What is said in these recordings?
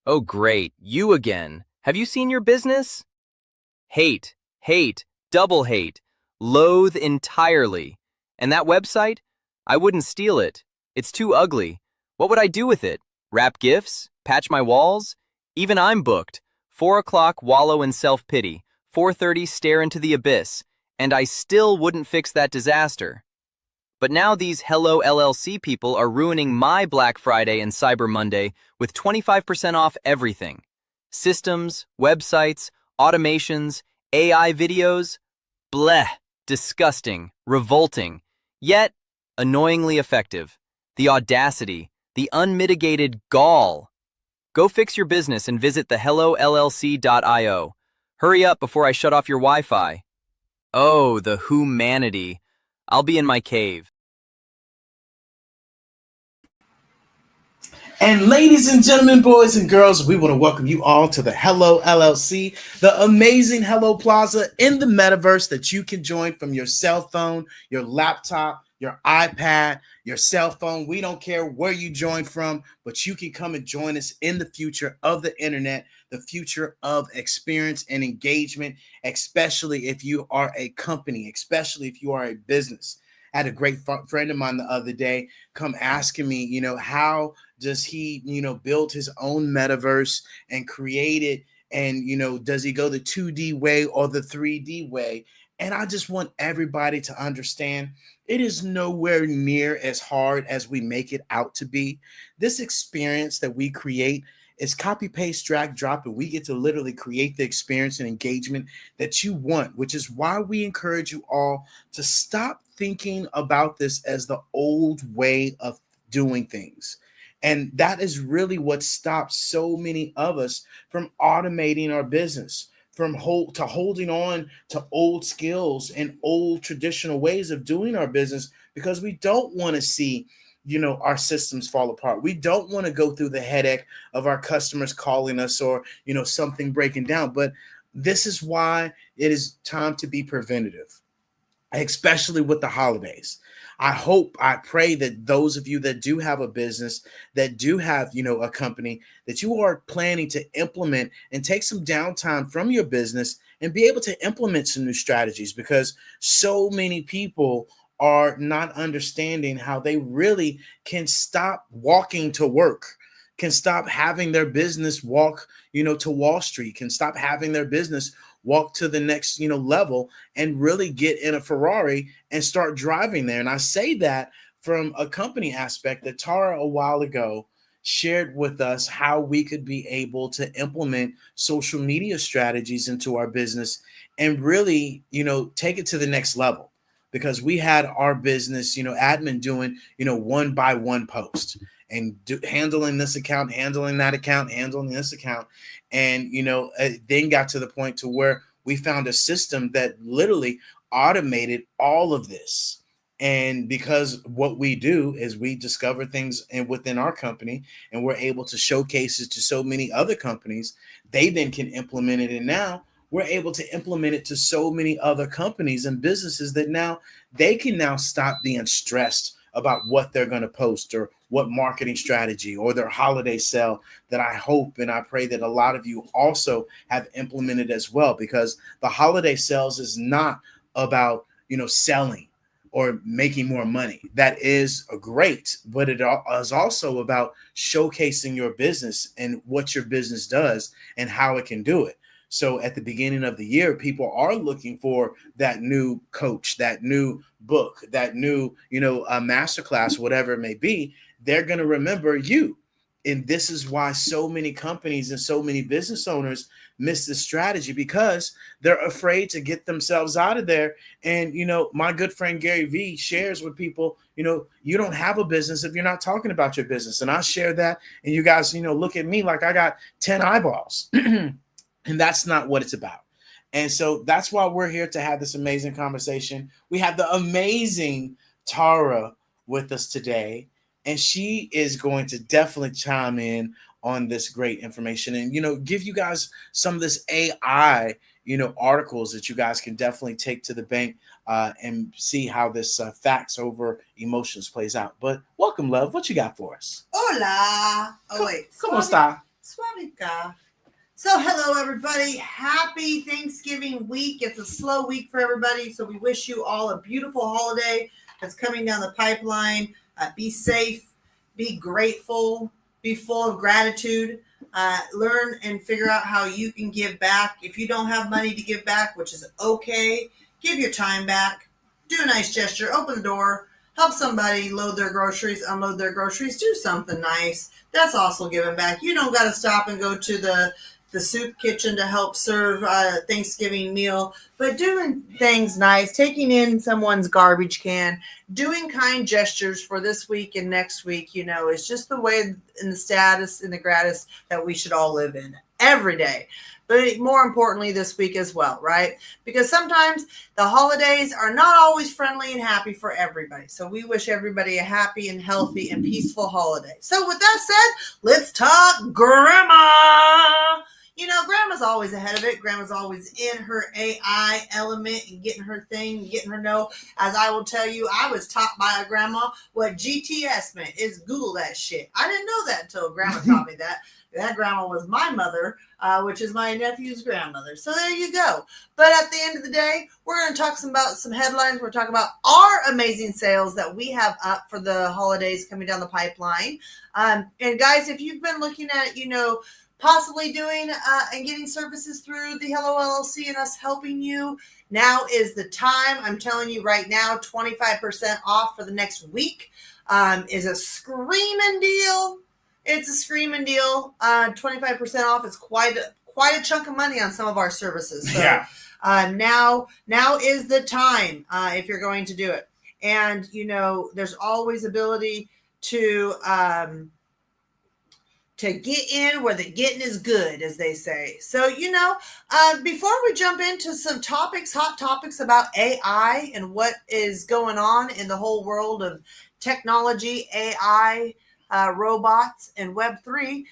Oh, great. You again. Have you seen your business? Hate, hate, double hate, loathe entirely. And that website? I wouldn't steal it. It's too ugly. What would I do with it? Wrap gifts? Patch my walls? Even I'm booked. 4 o'clock wallow in self-pity. 4:30 stare into the abyss. And I still wouldn't fix that disaster. But now these Hello LLC people are ruining my Black Friday and Cyber Monday with 25% off everything. Systems, websites, automations, AI videos. Bleh, disgusting, revolting, yet annoyingly effective. The audacity, the unmitigated gall. Go fix your business and visit the hellollc.io. Hurry up before I shut off your Wi-Fi. Oh, the humanity. I'll be in my cave. And ladies and gentlemen, boys and girls, we want to welcome you all to the Hello LLC, the amazing Hello Plaza in the metaverse that you can join from your cell phone, your laptop, your iPad, your cell phone. We don't care where you join from, but you can come and join us in the future of the internet, the future of experience and engagement, especially if you are a company, especially if you are a business. I had a great friend of mine the other day come asking me, how does he, build his own metaverse and create it? And, does he go the 2D way or the 3D way? And I just want everybody to understand it is nowhere near as hard as we make it out to be. This experience that we create is copy, paste, drag, drop, and we get to literally create the experience and engagement that you want, which is why we encourage you all to stop thinking about this as the old way of doing things. And that is really what stops so many of us from automating our business, from holding on to old skills and old traditional ways of doing our business, because we don't want to see our systems fall apart. We don't want to go through the headache of our customers calling us or something breaking down. But this is why it is time to be preventative, especially with the holidays. I pray that those of you that do have a business, that do have, a company, that you are planning to implement and take some downtime from your business and be able to implement some new strategies, because so many people are not understanding how they really can stop walking to work, can stop having their business walk, to Wall Street, can stop having their business walk to the next, level, and really get in a Ferrari and start driving there. And I say that from a company aspect that Tara a while ago shared with us how we could be able to implement social media strategies into our business and really, take it to the next level. Because we had our business, admin doing, one by one post and handling this account, handling that account, handling this account. And, it then got to the point to where we found a system that literally automated all of this. And because what we do is we discover things within our company, and we're able to showcase it to so many other companies, they then can implement it. And now we're able to implement it to so many other companies and businesses that now they can now stop being stressed about what they're going to post or what marketing strategy or their holiday sale that I hope and I pray that a lot of you also have implemented as well, because the holiday sales is not about, selling or making more money. That is great, but it is also about showcasing your business and what your business does and how it can do it. So at the beginning of the year, people are looking for that new coach, that new book, that new, masterclass, whatever it may be. They're going to remember you. And this is why so many companies and so many business owners miss this strategy, because they're afraid to get themselves out of there. And, my good friend Gary Vee shares with people, you don't have a business if you're not talking about your business. And I share that. And you guys, look at me like I got 10 eyeballs. And that's not what it's about. And so that's why we're here to have this amazing conversation. We have the amazing Tara with us today, and she is going to definitely chime in on this great information and, give you guys some of this AI, articles that you guys can definitely take to the bank and see how this facts over emotions plays out. But welcome, love. What you got for us? Hola. Oh, wait. ¿Cómo está? Swabika. So hello everybody. Happy Thanksgiving week. It's a slow week for everybody. So we wish you all a beautiful holiday that's coming down the pipeline. Be safe, be grateful, be full of gratitude. Learn and figure out how you can give back. If you don't have money to give back, which is okay, give your time back. Do a nice gesture. Open the door. Help somebody load their groceries, unload their groceries. Do something nice. That's also giving back. You don't got to stop and go to the soup kitchen to help serve a Thanksgiving meal, but doing things nice, taking in someone's garbage can, doing kind gestures for this week and next week, is just the way in the status and the gratis that we should all live in every day. But more importantly, this week as well, right? Because sometimes the holidays are not always friendly and happy for everybody. So we wish everybody a happy and healthy and peaceful holiday. So with that said, let's talk grandma. Grandma's always ahead of it. Grandma's always in her AI element and getting her thing, getting her know. As I will tell you, I was taught by a grandma what GTS meant is Google that shit. I didn't know that until grandma taught me that. That grandma was my mother, which is my nephew's grandmother. So there you go. But at the end of the day, we're going to talk about some headlines. We're talking about our amazing sales that we have up for the holidays coming down the pipeline. And guys, if you've been looking at, possibly doing and getting services through the Hello LLC and us helping you, now is the time. I'm telling you right now, 25% off for the next week is a screaming deal. It's a screaming deal. 25% off is quite a chunk of money on some of our services. So Yeah. Now is the time if you're going to do it. And, there's always ability to get in where the getting is good, as they say. So, before we jump into some hot topics about AI and what is going on in the whole world of technology, AI, robots, and Web3,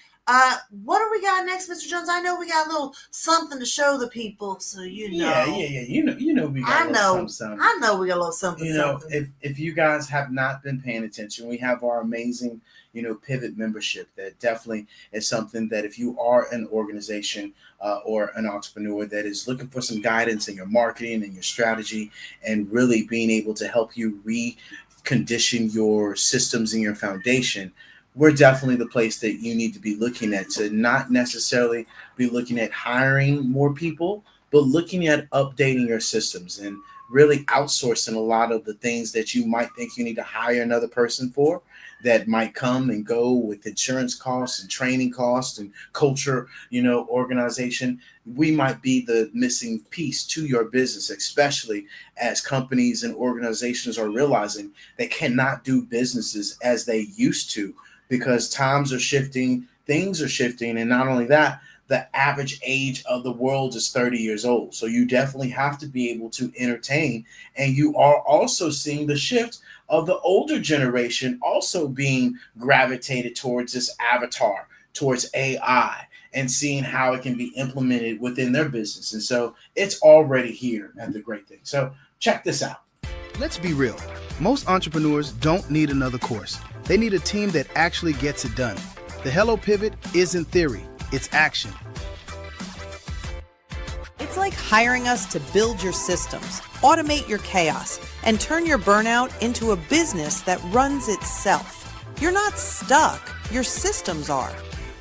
what do we got next, Mr. Jones? I know we got a little something to show the people, so Yeah. We got a little something. I know we got a little something. If you guys have not been paying attention, we have our amazing, Pivot membership. That definitely is something that if you are an organization or an entrepreneur that is looking for some guidance in your marketing and your strategy, and really being able to help you recondition your systems and your foundation, we're definitely the place that you need to be looking at, to not necessarily be looking at hiring more people, but looking at updating your systems and really outsourcing a lot of the things that you might think you need to hire another person for, that might come and go with insurance costs and training costs and culture, organization. We might be the missing piece to your business, especially as companies and organizations are realizing they cannot do businesses as they used to, because times are shifting, things are shifting. And not only that, the average age of the world is 30 years old. So you definitely have to be able to entertain. And you are also seeing the shift of the older generation also being gravitated towards this avatar, towards AI, and seeing how it can be implemented within their business. And so it's already here at The Great Thing. So check this out. Let's be real. Most entrepreneurs don't need another course. They need a team that actually gets it done. The Hello Pivot isn't theory, it's action. It's like hiring us to build your systems, automate your chaos, and turn your burnout into a business that runs itself. You're not stuck, your systems are.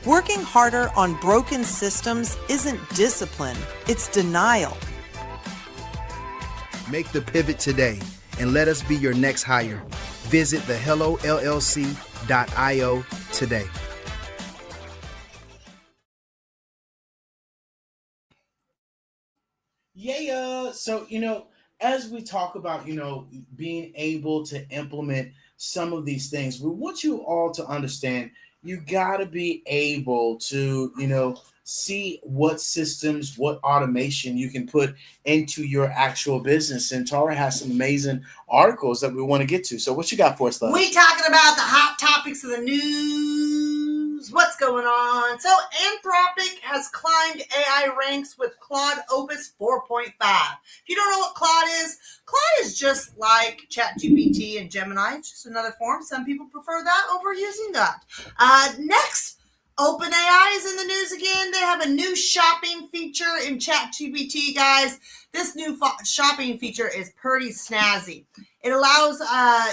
Working harder on broken systems isn't discipline, it's denial. Make the pivot today and let us be your next hire. Visit thehellollc.io today. Yeah. So, as we talk about, being able to implement some of these things, we want you all to understand you got to be able to, see what systems, what automation you can put into your actual business. And Tara has some amazing articles that we want to get to. So what you got for us, love? We talking about the hot topics of the news. What's going on? So Anthropic has climbed AI ranks with Claude Opus 4.5. If you don't know what Claude is just like ChatGPT and Gemini. It's just another form. Some people prefer that over using that. Next OpenAI is in the news again. They have a new shopping feature in ChatGPT, guys. This new shopping feature is pretty snazzy. It allows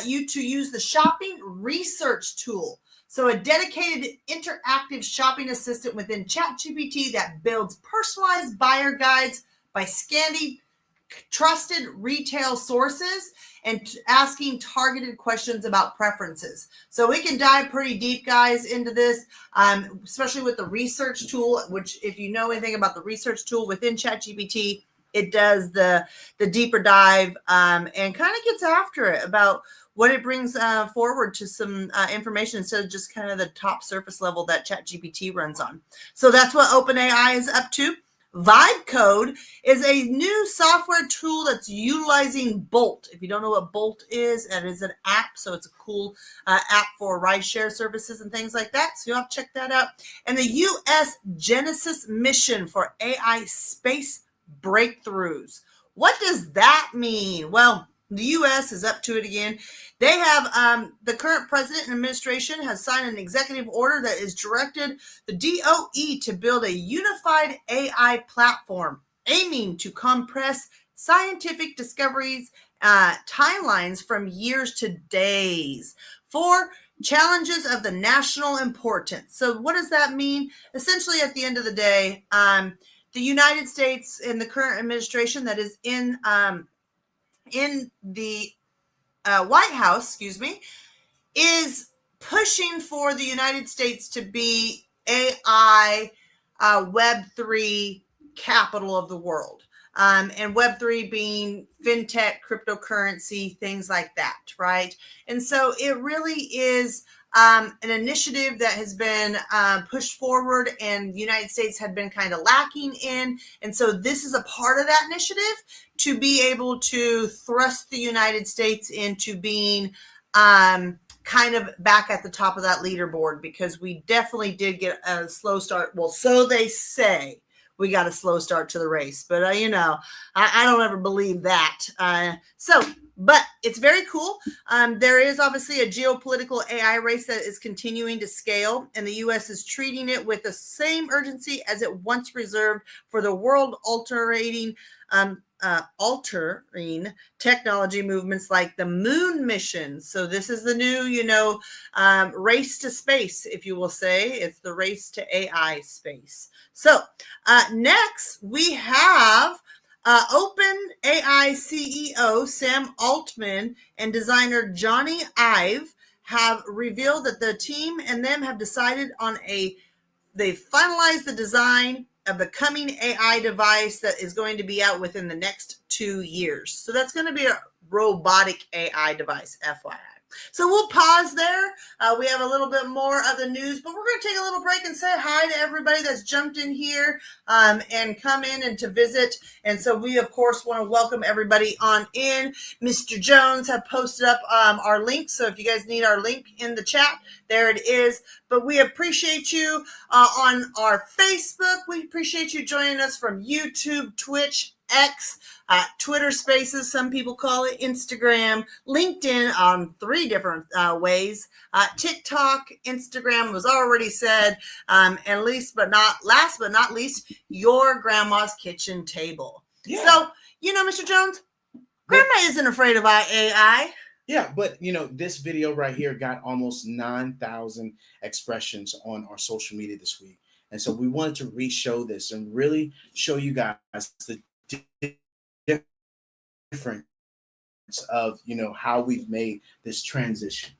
you to use the shopping research tool. So a dedicated interactive shopping assistant within ChatGPT that builds personalized buyer guides by scanning trusted retail sources and asking targeted questions about preferences. So we can dive pretty deep, guys, into this, especially with the research tool, which if you know anything about the research tool within ChatGPT, it does the deeper dive and kind of gets after it about what it brings forward to some information instead of just kind of the top surface level that ChatGPT runs on. So that's what OpenAI is up to. Vibe Code is a new software tool that's utilizing Bolt. If you don't know what Bolt is, it is an app. So it's a cool app for rideshare services and things like that. So you'll have to check that out. And the U.S. Genesis mission for AI space breakthroughs. What does that mean? Well, the U.S. is up to it again. They have the current president and administration has signed an executive order that is directed the DOE to build a unified AI platform aiming to compress scientific discoveries timelines from years to days for challenges of the national importance. So what does that mean? Essentially, at the end of the day, the United States and the current administration that is in the White House, is pushing for the United States to be AI Web3 capital of the world. And Web3 being fintech, cryptocurrency, things like that, right? And so it really is an initiative that has been pushed forward and the United States had been kind of lacking in. And so this is a part of that initiative to be able to thrust the United States into being kind of back at the top of that leaderboard, because we definitely did get a slow start. Well, so they say. We got a slow start to the race, but I don't ever believe that. But it's very cool. There is obviously a geopolitical AI race that is continuing to scale, and the U.S. is treating it with the same urgency as it once reserved for the world-altering technology movements like the moon mission. So this is the new, race to space, if you will say. It's the race to AI space. So next we have OpenAI CEO Sam Altman and designer Johnny Ive have revealed that the team and them have decided on they've finalized the design of the coming AI device that is going to be out within the next 2 years. So that's going to be a robotic AI device, FYI. So we'll pause there. We have a little bit more of the news, but we're going to take a little break and say hi to everybody that's jumped in here and come in and to visit. And so we, of course, want to welcome everybody on in. Mr. Jones have posted up our link. So if you guys need our link in the chat, there it is. But we appreciate you on our Facebook. We appreciate you joining us from YouTube, Twitch, X, Twitter Spaces, some people call it, Instagram, LinkedIn on 3 different ways, TikTok, Instagram was already said, and last but not least, your grandma's kitchen table. Yeah. So, Mr. Jones, grandma isn't afraid of AI. Yeah, but this video right here got almost 9,000 expressions on our social media this week. And so we wanted to re-show this and really show you guys the difference of how we've made this transition.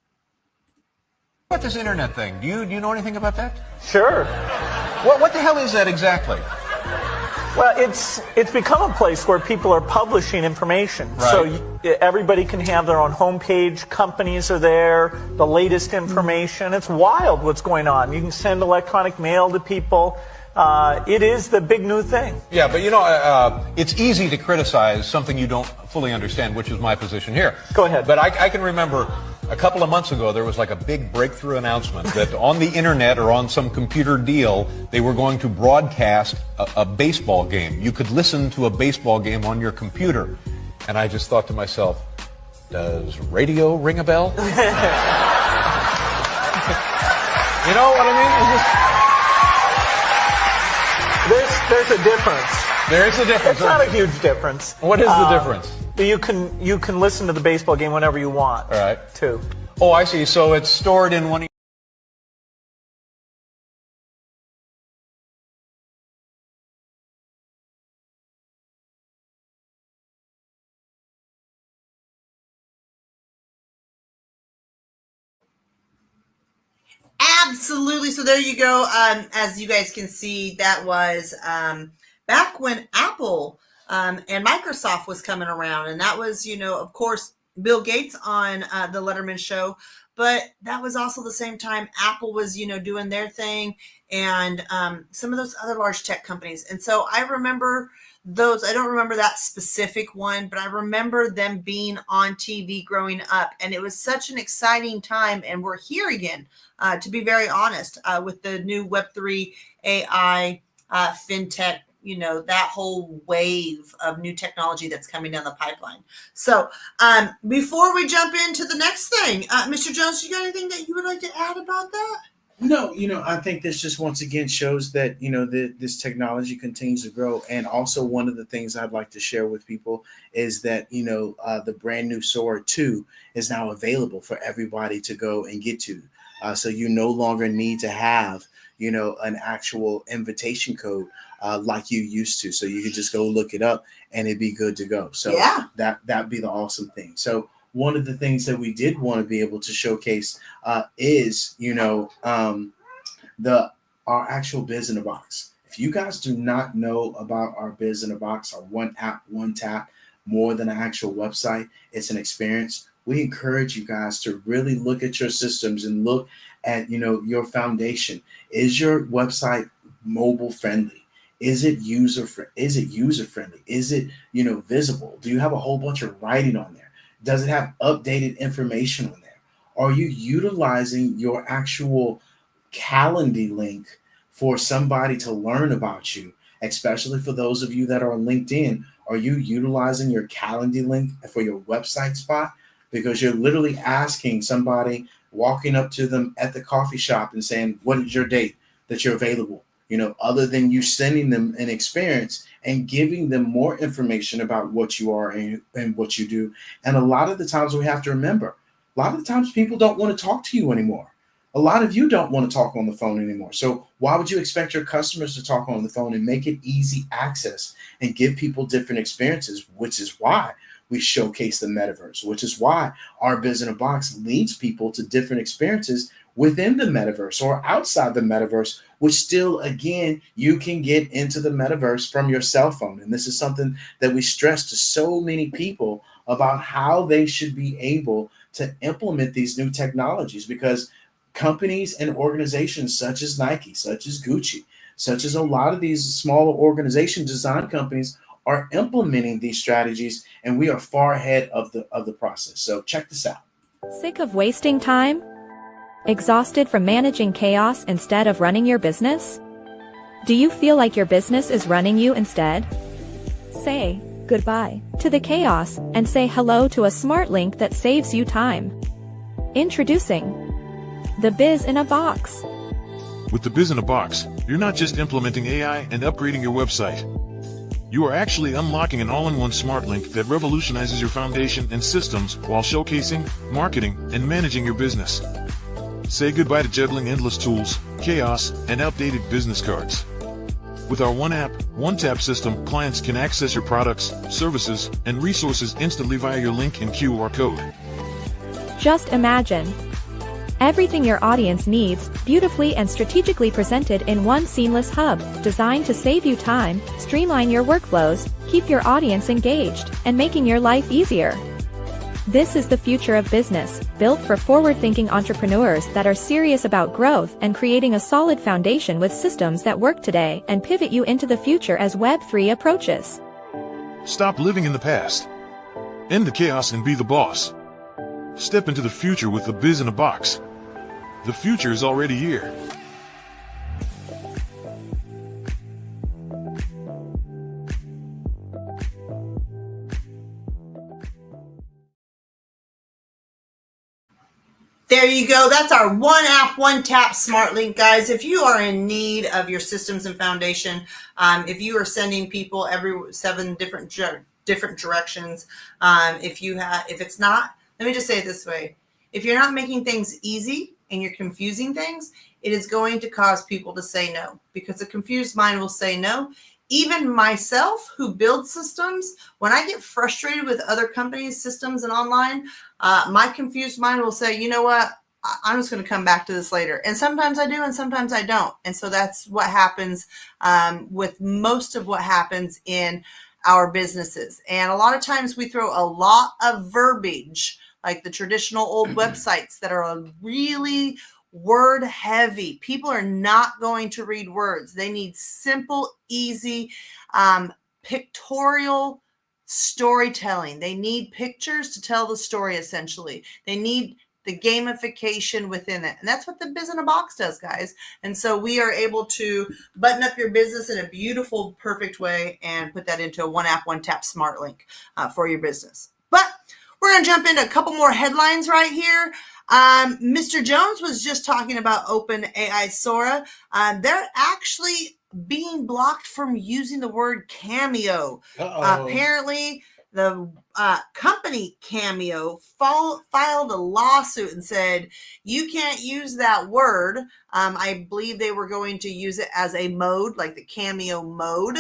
What about this internet thing? Do you know anything about that? Sure. What the hell is that exactly? Well, it's become a place where people are publishing information. Right. So everybody can have their own homepage. Companies are there. The latest information. It's wild what's going on. You can send electronic mail to people. It is the big new thing. Yeah, but it's easy to criticize something you don't fully understand, which is my position here. Go ahead. But I can remember a couple of months ago, there was like a big breakthrough announcement that on the internet or on some computer deal, they were going to broadcast a baseball game. You could listen to a baseball game on your computer. And I just thought to myself, does radio ring a bell? You know what I mean? There's a difference. There is a difference. It's not a huge difference. What is the difference? You can listen to the baseball game whenever you want. All right. Too. Oh, I see. So it's stored in one. Absolutely. So there you go. As you guys can see, that was back when Apple and Microsoft was coming around. And that was, of course, Bill Gates on the Letterman show. But that was also the same time Apple was, doing their thing, and some of those other large tech companies. And so I remember those. I don't remember that specific one, but I remember them being on TV growing up. And it was such an exciting time. And we're here again, to be very honest, with the new Web3 AI fintech, that whole wave of new technology that's coming down the pipeline. So before we jump into the next thing, Mr. Jones, you got anything that you would like to add about that? No, I think this just once again shows that, this technology continues to grow. And also one of the things I'd like to share with people is that, the brand new Sora 2 is now available for everybody to go and get to. So you no longer need to have, an actual invitation code like you used to. So you could just go look it up and it'd be good to go. So yeah, that'd be the awesome thing. So one of the things that we did want to be able to showcase is, our actual Biz in a Box. If you guys do not know about our Biz in a Box, our one app, one tap, more than an actual website, it's an experience. We encourage you guys to really look at your systems and look at, your foundation. Is your website mobile friendly? Is it user friendly? Is it, visible? Do you have a whole bunch of writing on there? Does it have updated information on there? Are you utilizing your actual Calendly link for somebody to learn about you, especially for those of you that are on LinkedIn? Are you utilizing your Calendly link for your website spot? Because you're literally asking somebody, walking up to them at the coffee shop and saying, what is your date that you're available? Other than you sending them an experience and giving them more information about what you are and what you do. And a lot of the times we have to remember, a lot of the times people don't want to talk to you anymore. A lot of you don't want to talk on the phone anymore. So why would you expect your customers to talk on the phone and make it easy access and give people different experiences, which is why we showcase the metaverse, which is why our Biz in a Box leads people to different experiences within the metaverse or outside the metaverse, which still, again, you can get into the metaverse from your cell phone. And this is something that we stress to so many people about how they should be able to implement these new technologies, because companies and organizations such as Nike, such as Gucci, such as a lot of these smaller organization design companies are implementing these strategies, and we are far ahead of the process. So check this out. Sick of wasting time? Exhausted from managing chaos instead of running your business? Do you feel like your business is running you instead? Say goodbye to the chaos and say hello to a smart link that saves you time. Introducing the Biz in a Box. With the Biz in a Box, you're not just implementing AI and upgrading your website. You are actually unlocking an all-in-one smart link that revolutionizes your foundation and systems while showcasing, marketing, and managing your business. Say goodbye to juggling endless tools, chaos, and outdated business cards. With our one app, one tap system, clients can access your products, services, and resources instantly via your link and QR code. Just imagine everything your audience needs, beautifully and strategically presented in one seamless hub, designed to save you time, streamline your workflows, keep your audience engaged, and making your life easier. This is the future of business, built for forward-thinking entrepreneurs that are serious about growth and creating a solid foundation with systems that work today and pivot you into the future as Web3 approaches. Stop living in the past. End the chaos and be the boss. Step into the future with the Biz in a Box. The future is already here. There you go. That's our one app, one tap smart link, guys. If you are in need of your systems and foundation, if you are sending people every 7 different directions, if it's not, let me just say it this way. If you're not making things easy and you're confusing things, it is going to cause people to say no, because a confused mind will say no. Even myself, who builds systems, when I get frustrated with other companies' systems and online, my confused mind will say, you know what, I'm just going to come back to this later. And sometimes I do, and sometimes I don't. And so that's what happens with most of what happens in our businesses. And a lot of times we throw a lot of verbiage, like the traditional old websites that are really word heavy. People are not going to read words. They need simple, easy, pictorial storytelling. They need pictures to tell the story, essentially. They need the gamification within it. And that's what the Biz in a Box does, guys. And so we are able to button up your business in a beautiful, perfect way and put that into a one app, one tap smart link for your business. But we're going to jump into a couple more headlines right here. Mr. Jones was just talking about OpenAI Sora. They're actually being blocked from using the word cameo. Apparently, the company Cameo filed a lawsuit and said, you can't use that word. I believe they were going to use it as a mode, like the Cameo mode.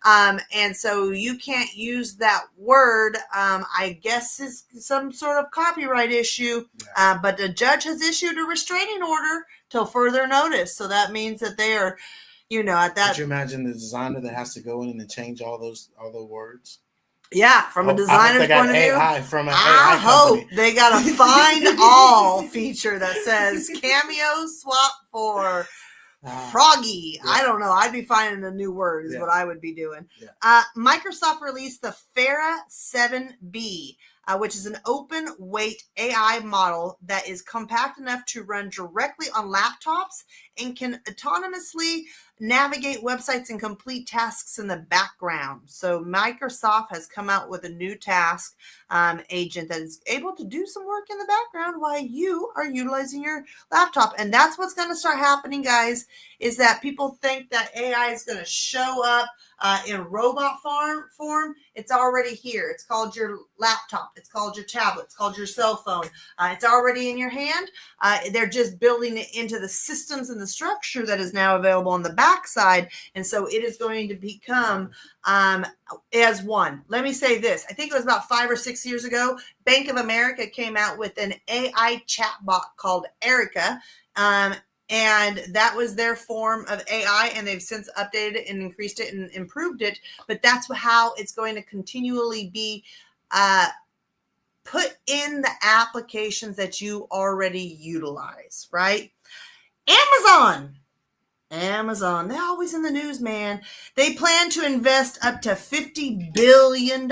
And so you can't use that word. I guess it's some sort of copyright issue. But the judge has issued a restraining order till further notice. So that means that they are, at that. Could you imagine the designer that has to go in and change all the words? Yeah, from a designer's point of view, I hope they got a find all feature that says cameo swap for froggy. Yeah. I don't know. I'd be finding a new word is what I would be doing. Yeah. Microsoft released the Farah 7B, which is an open weight AI model that is compact enough to run directly on laptops and can autonomously navigate websites and complete tasks in the background. So Microsoft has come out with a new task agent that is able to do some work in the background while you are utilizing your laptop. And that's what's going to start happening, guys, is that people think that AI is going to show up in robot form. It's already here. It's called your laptop. It's called your tablet. It's called your cell phone. It's already in your hand. They're just building it into the systems and the structure that is now available on the backside. And so it is going to become as one. Let me say this. I think it was about 5 or 6 years ago, Bank of America came out with an AI chatbot called Erica. And that was their form of AI, and they've since updated it and increased it and improved it. But that's how it's going to continually be put in the applications that you already utilize, right? Amazon, they're always in the news, man. They plan to invest up to $50 billion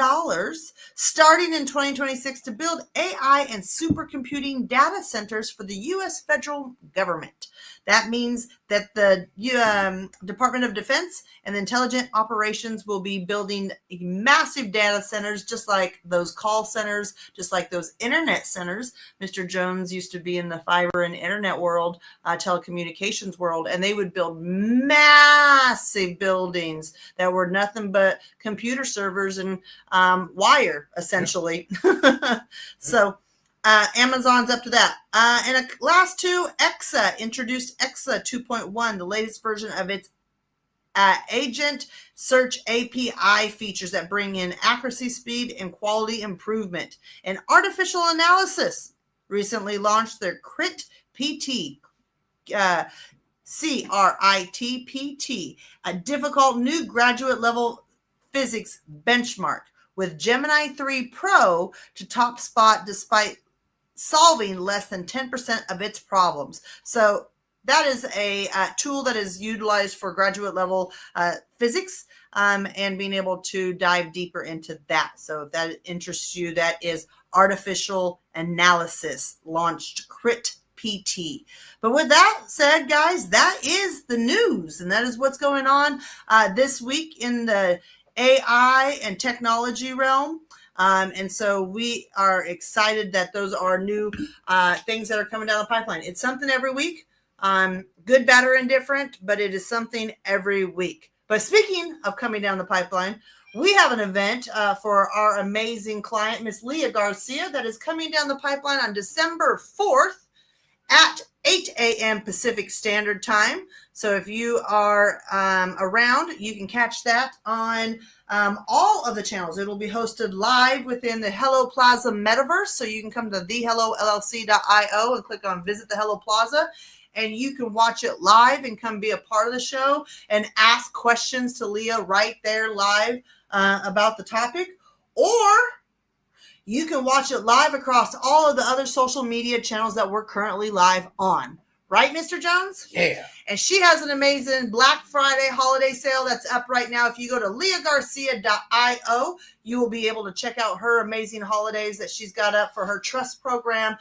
starting in 2026 to build AI and supercomputing data centers for the U.S. federal government. That means that the Department of Defense and Intelligent Operations will be building massive data centers, just like those call centers, just like those internet centers. Mr. Jones used to be in the fiber and internet world, telecommunications world, and they would build massive buildings that were nothing but computer servers and wire, essentially. So Amazon's up to that. And last two, Exa introduced Exa 2.1, the latest version of its agent search API features that bring in accuracy, speed, and quality improvement. And artificial analysis recently launched their CRIT PT, CRITPT, a difficult new graduate level physics benchmark with Gemini 3 Pro to top spot despite solving less than 10% of its problems. So that is a tool that is utilized for graduate level physics and being able to dive deeper into that. So if that interests you, that is artificial analysis, launched CRIT PT. But with that said, guys, that is the news, and that is what's going on this week in the AI and technology realm. And so we are excited that those are new things that are coming down the pipeline. It's something every week, good, bad, or indifferent, but it is something every week. But speaking of coming down the pipeline, we have an event for our amazing client, Miss Leah Garcia, that is coming down the pipeline on December 4th at 8 a.m. Pacific Standard Time. So if you are around, you can catch that on all of the channels. It will be hosted live within the Hello Plaza metaverse. So you can come to thehellollc.io and click on Visit the Hello Plaza, and you can watch it live and come be a part of the show and ask questions to Leah right there live about the topic. Or you can watch it live across all of the other social media channels that we're currently live on. Right, Mr. Jones? Yeah. And she has an amazing Black Friday holiday sale that's up right now. If you go to leahgarcia.io, you will be able to check out her amazing holidays that she's got up for her trust program,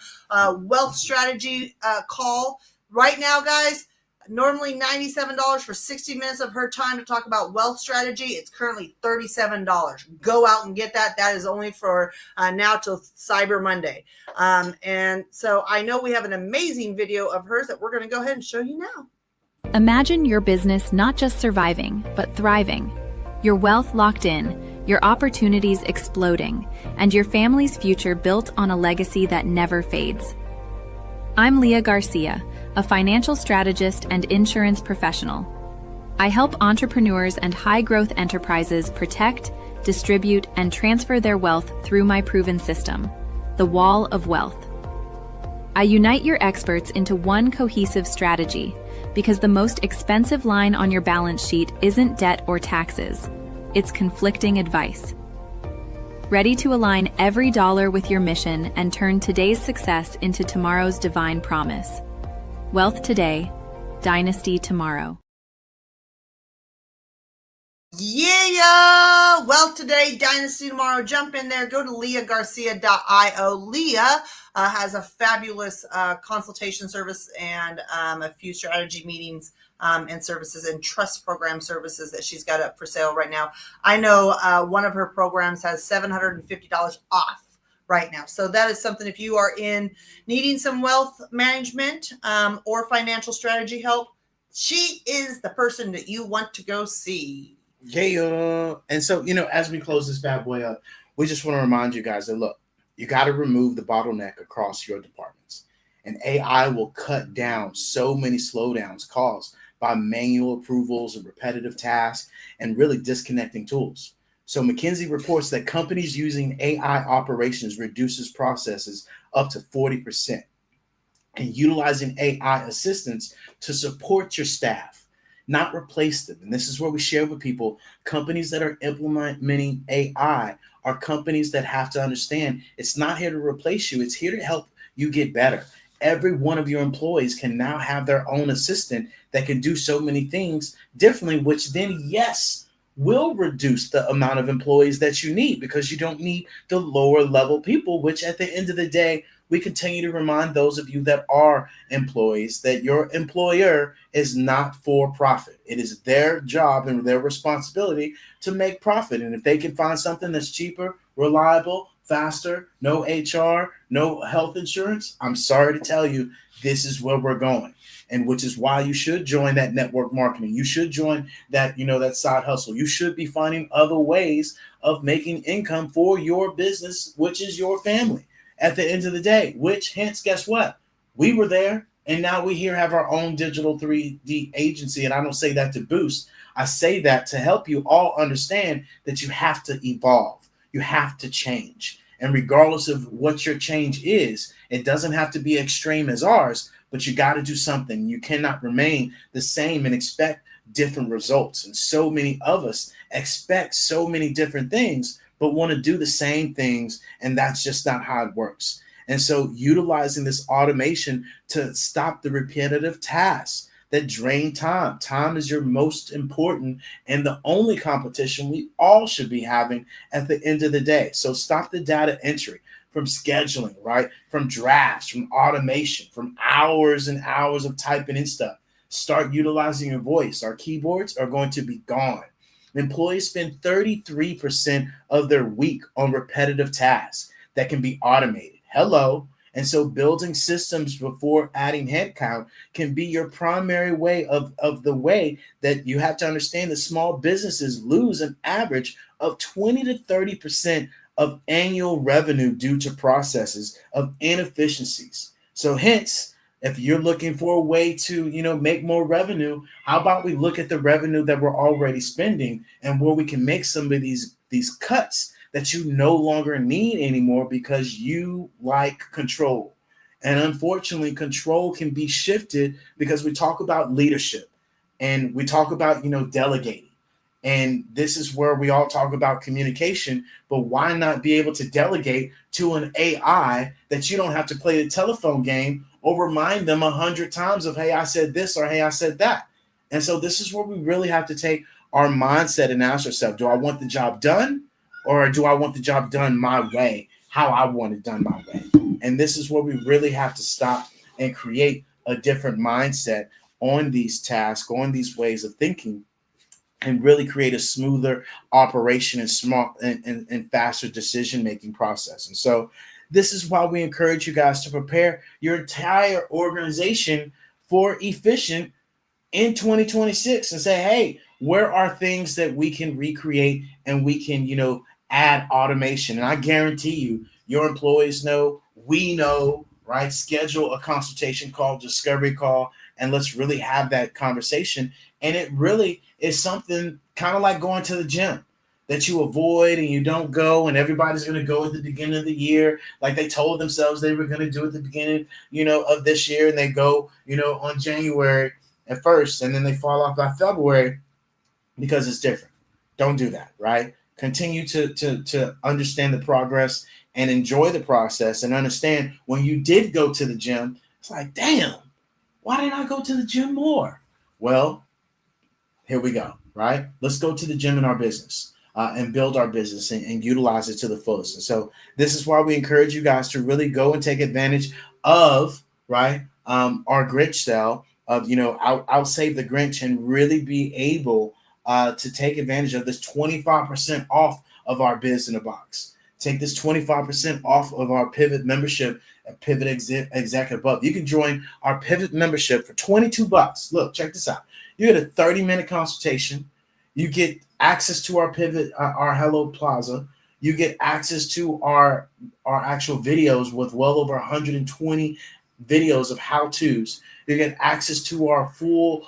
wealth strategy call. Right now, guys, normally $97 for 60 minutes of her time to talk about wealth strategy. It's currently $37. Go out and get that. That is only for now till Cyber Monday. And so I know we have an amazing video of hers that we're going to go ahead and show you now. Imagine your business not just surviving, but thriving. Your wealth locked in, your opportunities exploding, and your family's future built on a legacy that never fades. I'm Leah Garcia, a financial strategist and insurance professional. I help entrepreneurs and high-growth enterprises protect, distribute, and transfer their wealth through my proven system, the Wall of Wealth. I unite your experts into one cohesive strategy because the most expensive line on your balance sheet isn't debt or taxes, it's conflicting advice. Ready to align every dollar with your mission and turn today's success into tomorrow's divine promise. Wealth today, dynasty tomorrow. Yeah, wealth today, dynasty tomorrow. Jump in there, go to leahgarcia.io. Leah has a fabulous consultation service and a few strategy meetings and services and trust program services that she's got up for sale right now. I know one of her programs has $750 off right now. So that is something, if you are in needing some wealth management or financial strategy help, she is the person that you want to go see. Yeah. And so, as we close this bad boy up, we just want to remind you guys that, look, you got to remove the bottleneck across your departments. And AI will cut down so many slowdowns caused by manual approvals and repetitive tasks and really disconnecting tools. So McKinsey reports that companies using AI operations reduces processes up to 40%. And utilizing AI assistants to support your staff, not replace them. And this is where we share with people, companies that are implementing AI are companies that have to understand it's not here to replace you. It's here to help you get better. Every one of your employees can now have their own assistant that can do so many things differently, which then, yes, will reduce the amount of employees that you need because you don't need the lower level people, which at the end of the day, we continue to remind those of you that are employees that your employer is not for profit. It is their job and their responsibility to make profit. And if they can find something that's cheaper, reliable, faster, no HR, no health insurance, I'm sorry to tell you, this is where we're going. And which is why you should join that network marketing. You should join that, that side hustle. You should be finding other ways of making income for your business, which is your family at the end of the day, which hence, guess what? We were there and now we here have our own digital 3D agency. And I don't say that to boost. I say that to help you all understand that you have to evolve. You have to change. And regardless of what your change is, it doesn't have to be extreme as ours, but you got to do something. You cannot remain the same and expect different results. And so many of us expect so many different things, but want to do the same things. And that's just not how it works. And so utilizing this automation to stop the repetitive tasks that drain time. Time is your most important and the only competition we all should be having at the end of the day. So stop the data entry from scheduling, right? From drafts, from automation, from hours and hours of typing in stuff. Start utilizing your voice. Our keyboards are going to be gone. Employees spend 33% of their week on repetitive tasks that can be automated. Hello. And so building systems before adding headcount can be your primary way of the way that you have to understand that small businesses lose an average of 20 to 30% of annual revenue due to processes of inefficiencies. So hence, if you're looking for a way to, make more revenue, how about we look at the revenue that we're already spending and where we can make some of these cuts that you no longer need anymore because you like control. And unfortunately, control can be shifted because we talk about leadership and we talk about, delegating. And this is where we all talk about communication, but why not be able to delegate to an AI that you don't have to play the telephone game or remind them 100 times of, hey, I said this or hey, I said that. And so this is where we really have to take our mindset and ask ourselves, do I want the job done or do I want the job done my way, how I want it done my way? And this is where we really have to stop and create a different mindset on these tasks, on these ways of thinking, and really create a smoother operation and smart and faster decision-making process. And so this is why we encourage you guys to prepare your entire organization for efficient in 2026 and say, hey, where are things that we can recreate and we can, add automation? And I guarantee you, your employees know, we know, right? Schedule a consultation call, discovery call, and let's really have that conversation. And it really is something kind of like going to the gym that you avoid and you don't go, and everybody's going to go at the beginning of the year like they told themselves they were going to do at the beginning, of this year, and they go, on January at first, and then they fall off by February because it's different. Don't do that, right? Continue to understand the progress and enjoy the process and understand when you did go to the gym, it's like, damn, why didn't I go to the gym more? Well, here we go, right? Let's go to the gym in our business and build our business and utilize it to the fullest. And so this is why we encourage you guys to really go and take advantage of, right, our Grinch sale of, outsave the Grinch and really be able to take advantage of this 25% off of our Biz in a Box. Take this 25% off of our Pivot membership at Pivot Exec above. You can join our Pivot membership for $22. Look, check this out. You get a 30-minute consultation. You get access to our Pivot, our Hello Plaza. You get access to our actual videos with well over 120 videos of how-tos. You get access to our full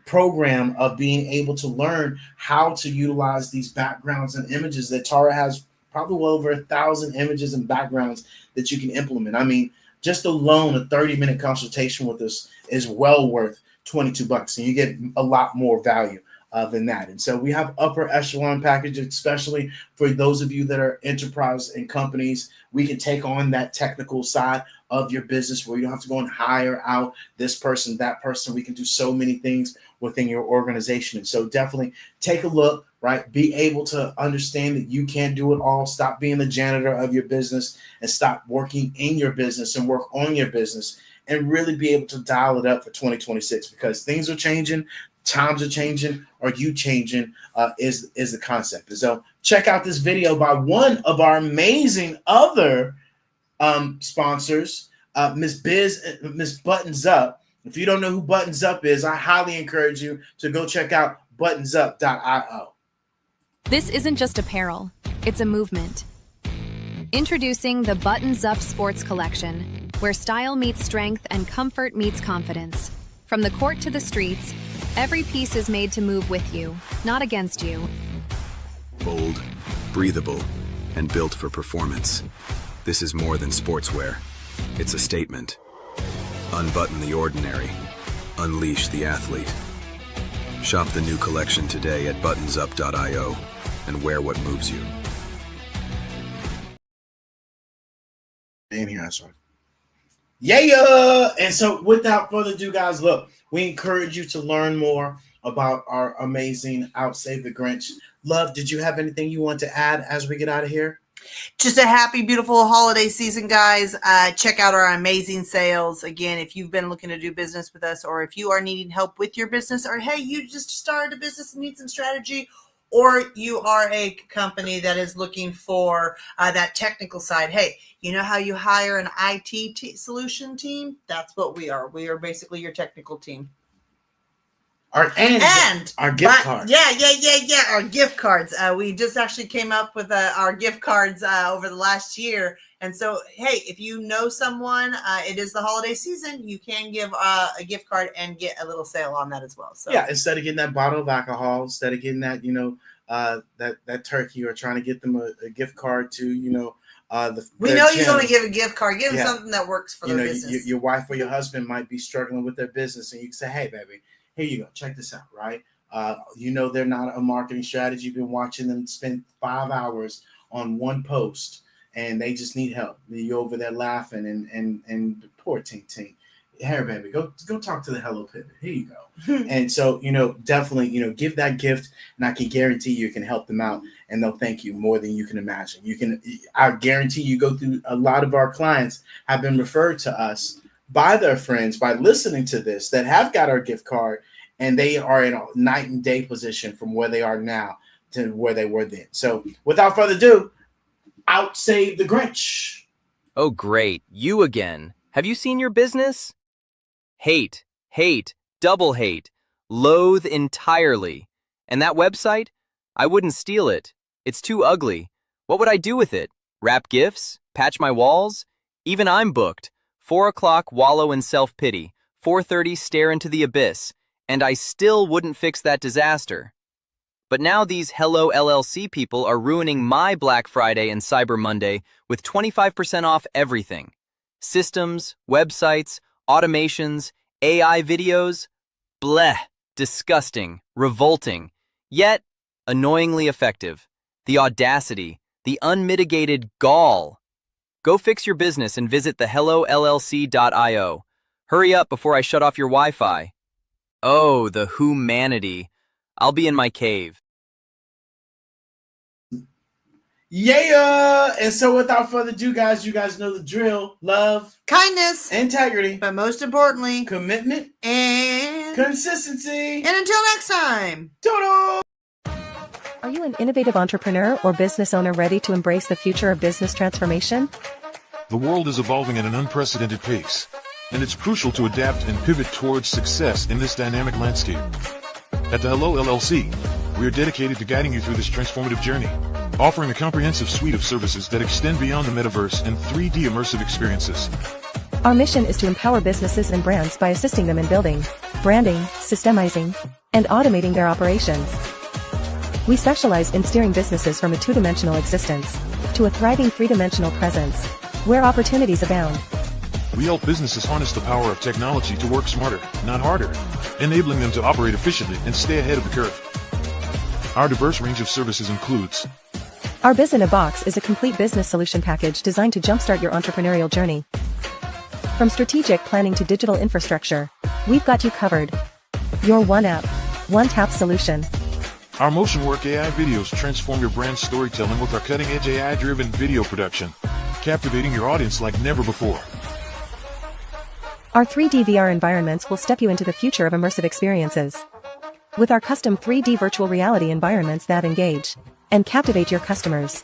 program of being able to learn how to utilize these backgrounds and images that Tara has probably well over 1,000 images and backgrounds that you can implement. I mean, just alone, a 30-minute consultation with us is well worth $22, and you get a lot more value than that. And so we have upper echelon packages, especially for those of you that are enterprise and companies. We can take on that technical side of your business where you don't have to go and hire out this person, that person. We can do so many things within your organization. And so definitely take a look, right? Be able to understand that you can't do it all. Stop being the janitor of your business and stop working in your business and work on your business and really be able to dial it up for 2026 because things are changing, times are changing, or you changing is the concept. And so check out this video by one of our amazing other sponsors, Miss Buttons Up. If you don't know who Buttons Up is, I highly encourage you to go check out buttonsup.io. This isn't just apparel, it's a movement. Introducing the Buttons Up Sports Collection, where style meets strength and comfort meets confidence. From the court to the streets, every piece is made to move with you, not against you. Bold, breathable, and built for performance. This is more than sportswear. It's a statement. Unbutton the ordinary. Unleash the athlete. Shop the new collection today at buttonsup.io and wear what moves you. In here, sorry. Yeah. And so without further ado, guys, look, we encourage you to learn more about our amazing Outsave the Grinch. Love, did you have anything you want to add as we get out of here? Just a happy, beautiful holiday season, guys. Check out our amazing sales. Again, if you've been looking to do business with us, or if you are needing help with your business, or hey, you just started a business and need some strategy, or you are a company that is looking for that technical side. Hey, you know how you hire an IT solution team? That's what we are. We are basically your technical team. Our gift cards. Yeah. Our gift cards. We just actually came up with our gift cards over the last year. And so, hey, if you know someone, it is the holiday season, you can give a gift card and get a little sale on that as well. So yeah, instead of getting that bottle of alcohol, instead of getting that, that turkey, or trying to get them a gift card to, we know you're going to give a gift card. Give them something that works for their business. Your wife or your husband might be struggling with their business, and you can say, hey, baby, here you go. Check this out, right? They're not a marketing strategy. You've been watching them spend 5 hours on one post, and they just need help. You're over there laughing, and poor Ting. Here, baby, go talk to the Hello Pivot. Here you go. And so, definitely, give that gift, and I can guarantee you can help them out, and they'll thank you more than you can imagine. I guarantee you go through, a lot of our clients have been referred to us by their friends, by listening to this, that have got our gift card, and they are in a night and day position from where they are now to where they were then. So without further ado, out save the Grinch. Oh, great. You again. Have you seen your business? Hate, double hate, loathe entirely. And that website? I wouldn't steal it. It's too ugly. What would I do with it? Wrap gifts? Patch my walls? Even I'm booked. 4 o'clock, wallow in self-pity. 4:30, stare into the abyss. And I still wouldn't fix that disaster. But now these Hello LLC people are ruining my Black Friday and Cyber Monday with 25% off everything. Systems, websites, automations, AI videos. Bleh, disgusting, revolting, yet annoyingly effective. The audacity, the unmitigated gall. Go fix your business and visit the hellollc.io. Hurry up before I shut off your Wi-Fi. Oh, the humanity. I'll be in my cave. Yeah, and so without further ado, guys, you guys know the drill. Love, kindness, integrity, but most importantly, commitment and consistency. And until next time, toodle! Are you an innovative entrepreneur or business owner ready to embrace the future of business transformation? The world is evolving at an unprecedented pace, and it's crucial to adapt and pivot towards success in this dynamic landscape. At the Hello LLC, we are dedicated to guiding you through this transformative journey, offering a comprehensive suite of services that extend beyond the metaverse and 3D immersive experiences. Our mission is to empower businesses and brands by assisting them in building, branding, systemizing, and automating their operations. We specialize in steering businesses from a two-dimensional existence to a thriving three-dimensional presence, where opportunities abound. We help businesses harness the power of technology to work smarter, not harder, enabling them to operate efficiently and stay ahead of the curve. Our diverse range of services includes: Our Biz in a Box is a complete business solution package designed to jumpstart your entrepreneurial journey. From strategic planning to digital infrastructure, we've got you covered. Your one app, one tap solution. Our Motion Work AI videos transform your brand storytelling with our cutting-edge AI-driven video production, captivating your audience like never before. Our 3D VR environments will step you into the future of immersive experiences. With our custom 3D virtual reality environments that engage and captivate your customers.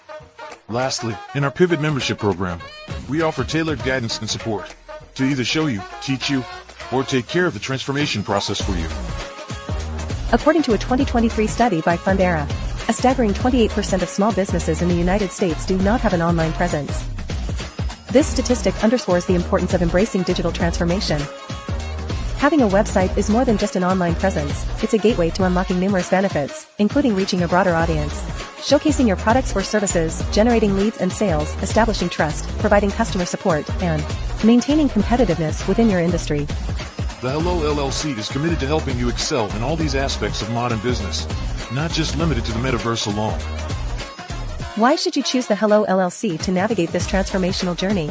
Lastly, in our Pivot membership program, we offer tailored guidance and support to either show you, teach you, or take care of the transformation process for you. According to a 2023 study by Fundera, a staggering 28% of small businesses in the United States do not have an online presence. This statistic underscores the importance of embracing digital transformation. Having a website is more than just an online presence, it's a gateway to unlocking numerous benefits, including reaching a broader audience, showcasing your products or services, generating leads and sales, establishing trust, providing customer support, and maintaining competitiveness within your industry. The Hello LLC is committed to helping you excel in all these aspects of modern business, not just limited to the metaverse alone. Why should you choose the Hello LLC to navigate this transformational journey?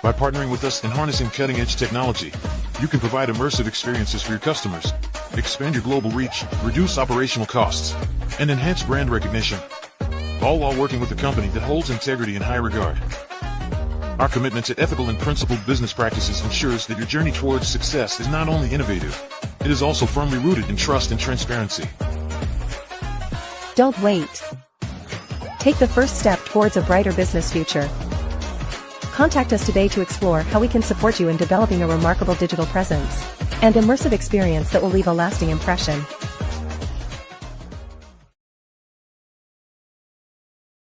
By partnering with us and harnessing cutting-edge technology, you can provide immersive experiences for your customers, expand your global reach, reduce operational costs, and enhance brand recognition. all while working with a company that holds integrity in high regard. Our commitment to ethical and principled business practices ensures that your journey towards success is not only innovative, it is also firmly rooted in trust and transparency. Don't wait. Take the first step towards a brighter business future. Contact us today to explore how we can support you in developing a remarkable digital presence and immersive experience that will leave a lasting impression.